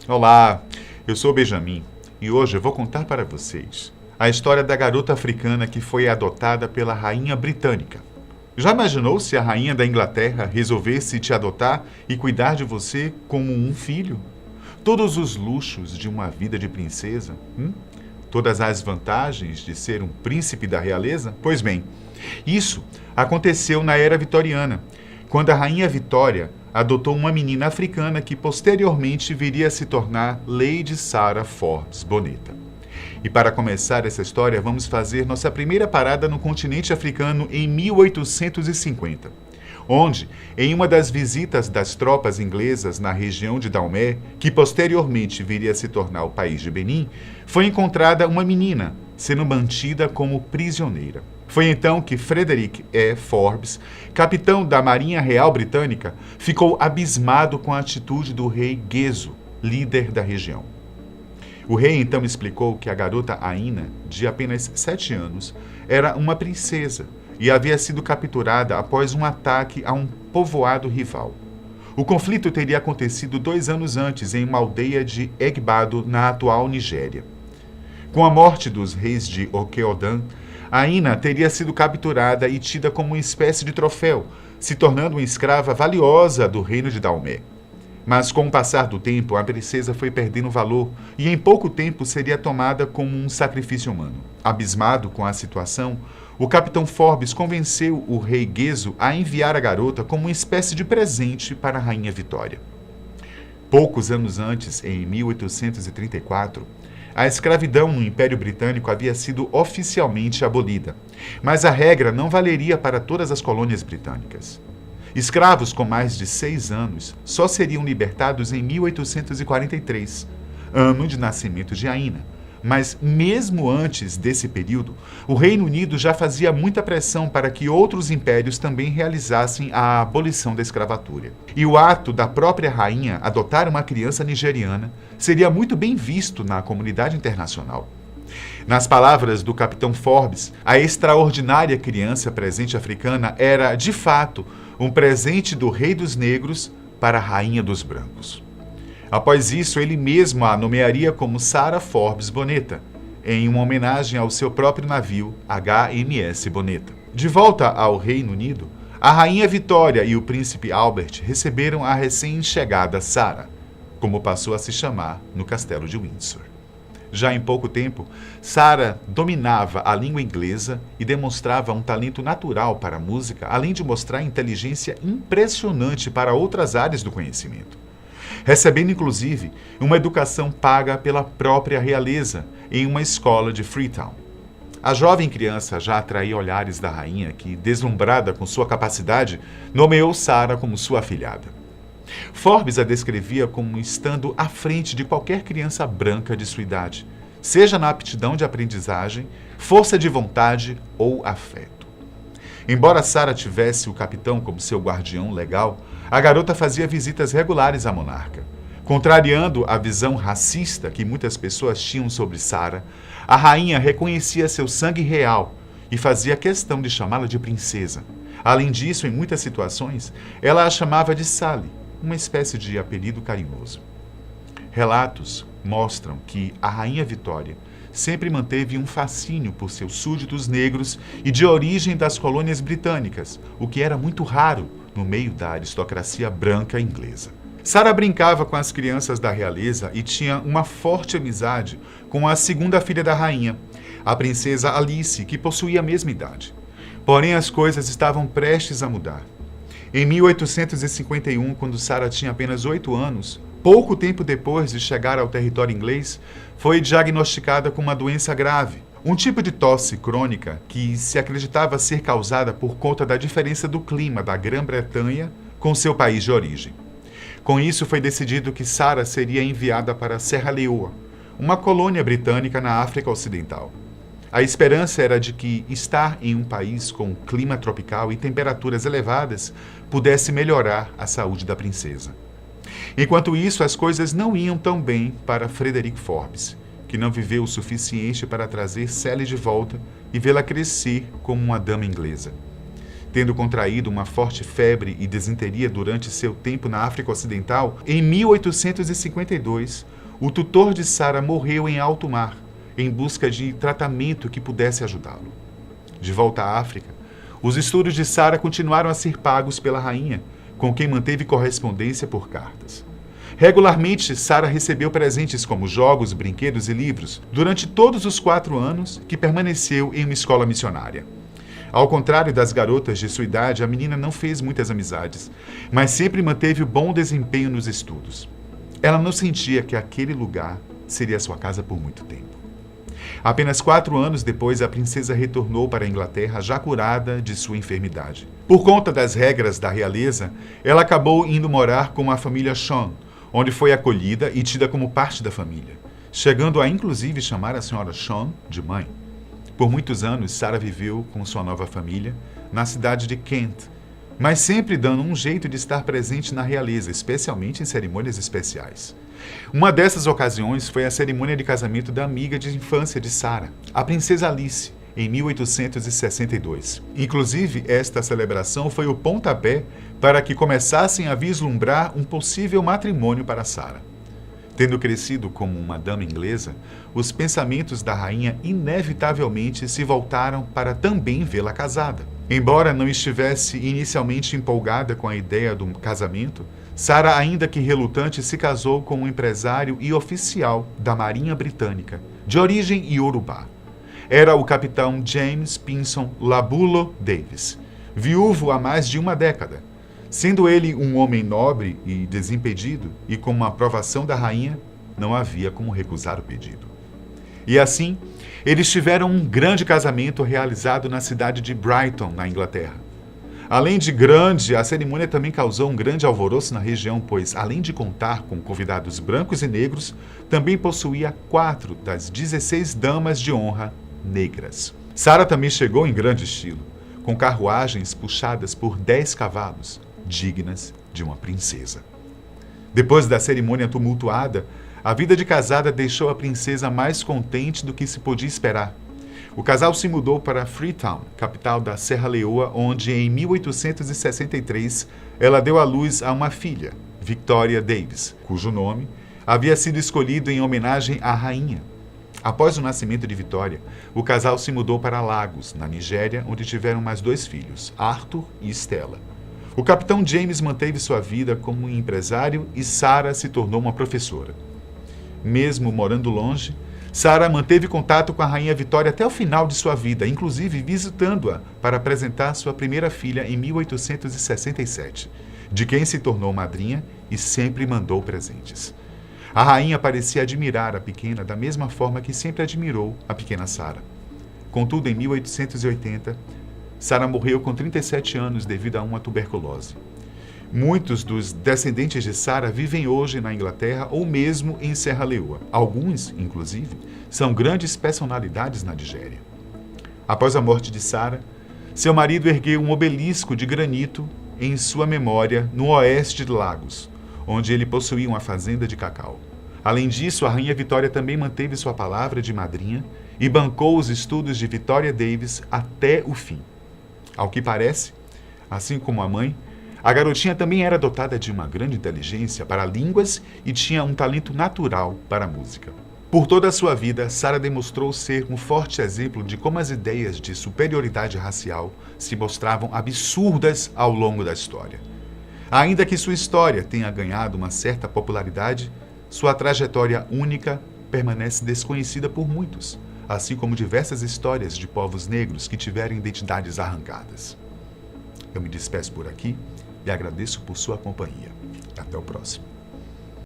Olá, eu sou o Benjamin e hoje eu vou contar para vocês a história da garota africana que foi adotada pela rainha britânica. Já imaginou se a rainha da Inglaterra resolvesse te adotar e cuidar de você como um filho? Todos os luxos de uma vida de princesa? Todas as vantagens de ser um príncipe da realeza? Pois bem, isso aconteceu na era vitoriana, quando a rainha Vitória adotou uma menina africana que posteriormente viria a se tornar Lady Sarah Forbes Boneta. E para começar essa história, vamos fazer nossa primeira parada no continente africano em 1850, onde, em uma das visitas das tropas inglesas na região de Daomé, que posteriormente viria a se tornar o país de Benin, foi encontrada uma menina sendo mantida como prisioneira. Foi então que Frederick E. Forbes, capitão da Marinha Real Britânica, ficou abismado com a atitude do rei Gezo, líder da região. O rei então explicou que a garota Aina, de apenas 7 anos, era uma princesa e havia sido capturada após um ataque a um povoado rival. O conflito teria acontecido 2 anos antes em uma aldeia de Egbado, na atual Nigéria. Com a morte dos reis de Okeodan, Aina teria sido capturada e tida como uma espécie de troféu, se tornando uma escrava valiosa do reino de Daomé. Mas com o passar do tempo, a princesa foi perdendo valor e em pouco tempo seria tomada como um sacrifício humano. Abismado com a situação, o capitão Forbes convenceu o rei Gezo a enviar a garota como uma espécie de presente para a rainha Vitória. Poucos anos antes, em 1834, a escravidão no Império Britânico havia sido oficialmente abolida, mas a regra não valeria para todas as colônias britânicas. Escravos com mais de 6 anos só seriam libertados em 1843, ano de nascimento de Aina. Mas mesmo antes desse período, o Reino Unido já fazia muita pressão para que outros impérios também realizassem a abolição da escravatura. E o ato da própria rainha adotar uma criança nigeriana seria muito bem visto na comunidade internacional. Nas palavras do capitão Forbes, a extraordinária criança presente africana era, de fato, um presente do rei dos negros para a rainha dos brancos. Após isso, ele mesmo a nomearia como Sarah Forbes Boneta, em uma homenagem ao seu próprio navio HMS Boneta. De volta ao Reino Unido, a rainha Vitória e o príncipe Albert receberam a recém-chegada Sarah, como passou a se chamar no castelo de Windsor. Já em pouco tempo, Sarah dominava a língua inglesa e demonstrava um talento natural para a música, além de mostrar inteligência impressionante para outras áreas do conhecimento, recebendo inclusive uma educação paga pela própria realeza em uma escola de Freetown. A jovem criança já atraía olhares da rainha que, deslumbrada com sua capacidade, nomeou Sarah como sua afilhada. Forbes a descrevia como estando à frente de qualquer criança branca de sua idade, seja na aptidão de aprendizagem, força de vontade ou afeto. Embora Sarah tivesse o capitão como seu guardião legal, a garota fazia visitas regulares à monarca. Contrariando a visão racista que muitas pessoas tinham sobre Sarah, a rainha reconhecia seu sangue real e fazia questão de chamá-la de princesa. Além disso, em muitas situações, ela a chamava de Sally, uma espécie de apelido carinhoso. Relatos mostram que a rainha Vitória sempre manteve um fascínio por seus súditos negros e de origem das colônias britânicas, o que era muito raro no meio da aristocracia branca inglesa. Sarah brincava com as crianças da realeza e tinha uma forte amizade com a segunda filha da rainha, a princesa Alice, que possuía a mesma idade. Porém, as coisas estavam prestes a mudar. Em 1851, quando Sarah tinha apenas 8 anos, pouco tempo depois de chegar ao território inglês, foi diagnosticada com uma doença grave, um tipo de tosse crônica que se acreditava ser causada por conta da diferença do clima da Grã-Bretanha com seu país de origem. Com isso, foi decidido que Sarah seria enviada para Serra Leoa, uma colônia britânica na África Ocidental. A esperança era de que estar em um país com clima tropical e temperaturas elevadas pudesse melhorar a saúde da princesa. Enquanto isso, as coisas não iam tão bem para Frederick Forbes, que não viveu o suficiente para trazer Sally de volta e vê-la crescer como uma dama inglesa. Tendo contraído uma forte febre e desinteria durante seu tempo na África Ocidental, em 1852, o tutor de Sara morreu em alto mar, em busca de tratamento que pudesse ajudá-lo. De volta à África, os estudos de Sara continuaram a ser pagos pela rainha, com quem manteve correspondência por cartas. Regularmente, Sara recebeu presentes como jogos, brinquedos e livros durante todos os 4 anos que permaneceu em uma escola missionária. Ao contrário das garotas de sua idade, a menina não fez muitas amizades, mas sempre manteve bom desempenho nos estudos. Ela não sentia que aquele lugar seria sua casa por muito tempo. Apenas 4 anos depois, a princesa retornou para a Inglaterra já curada de sua enfermidade. Por conta das regras da realeza, ela acabou indo morar com a família Sean, onde foi acolhida e tida como parte da família, chegando a inclusive chamar a senhora Sean de mãe. Por muitos anos, Sara viveu com sua nova família na cidade de Kent, mas sempre dando um jeito de estar presente na realeza, especialmente em cerimônias especiais. Uma dessas ocasiões foi a cerimônia de casamento da amiga de infância de Sara, a princesa Alice, em 1862. Inclusive, esta celebração foi o pontapé para que começassem a vislumbrar um possível matrimônio para Sara. Tendo crescido como uma dama inglesa, os pensamentos da rainha inevitavelmente se voltaram para também vê-la casada. Embora não estivesse inicialmente empolgada com a ideia do casamento, Sara, ainda que relutante, se casou com um empresário e oficial da Marinha Britânica, de origem iorubá. Era o capitão James Pinson Labulo Davis, viúvo há mais de uma década. Sendo ele um homem nobre e desimpedido, e com uma aprovação da rainha, não havia como recusar o pedido. E assim, eles tiveram um grande casamento realizado na cidade de Brighton, na Inglaterra. Além de grande, a cerimônia também causou um grande alvoroço na região, pois, além de contar com convidados brancos e negros, também possuía 4 das 16 damas de honra negras. Sara também chegou em grande estilo, com carruagens puxadas por 10 cavalos, dignas de uma princesa. Depois da cerimônia tumultuada, a vida de casada deixou a princesa mais contente do que se podia esperar. O casal se mudou para Freetown, capital da Serra Leoa, onde em 1863 ela deu à luz a uma filha, Victoria Davis, cujo nome havia sido escolhido em homenagem à rainha. Após o nascimento de Victoria, o casal se mudou para Lagos, na Nigéria, onde tiveram mais 2 filhos, Arthur e Stella. O capitão James manteve sua vida como um empresário e Sara se tornou uma professora. Mesmo morando longe, Sara manteve contato com a rainha Vitória até o final de sua vida, inclusive visitando-a para apresentar sua primeira filha em 1867, de quem se tornou madrinha e sempre mandou presentes. A rainha parecia admirar a pequena da mesma forma que sempre admirou a pequena Sara. Contudo, em 1880, Sara morreu com 37 anos devido a uma tuberculose. Muitos dos descendentes de Sara vivem hoje na Inglaterra ou mesmo em Serra Leoa. Alguns, inclusive, são grandes personalidades na Nigéria. Após a morte de Sara, seu marido ergueu um obelisco de granito em sua memória no oeste de Lagos, onde ele possuía uma fazenda de cacau. Além disso, a rainha Vitória também manteve sua palavra de madrinha e bancou os estudos de Victoria Davis até o fim. Ao que parece, assim como a mãe, a garotinha também era dotada de uma grande inteligência para línguas e tinha um talento natural para a música. Por toda a sua vida, Sara demonstrou ser um forte exemplo de como as ideias de superioridade racial se mostravam absurdas ao longo da história. Ainda que sua história tenha ganhado uma certa popularidade, sua trajetória única permanece desconhecida por muitos, assim como diversas histórias de povos negros que tiveram identidades arrancadas. Eu me despeço por aqui e agradeço por sua companhia. Até o próximo.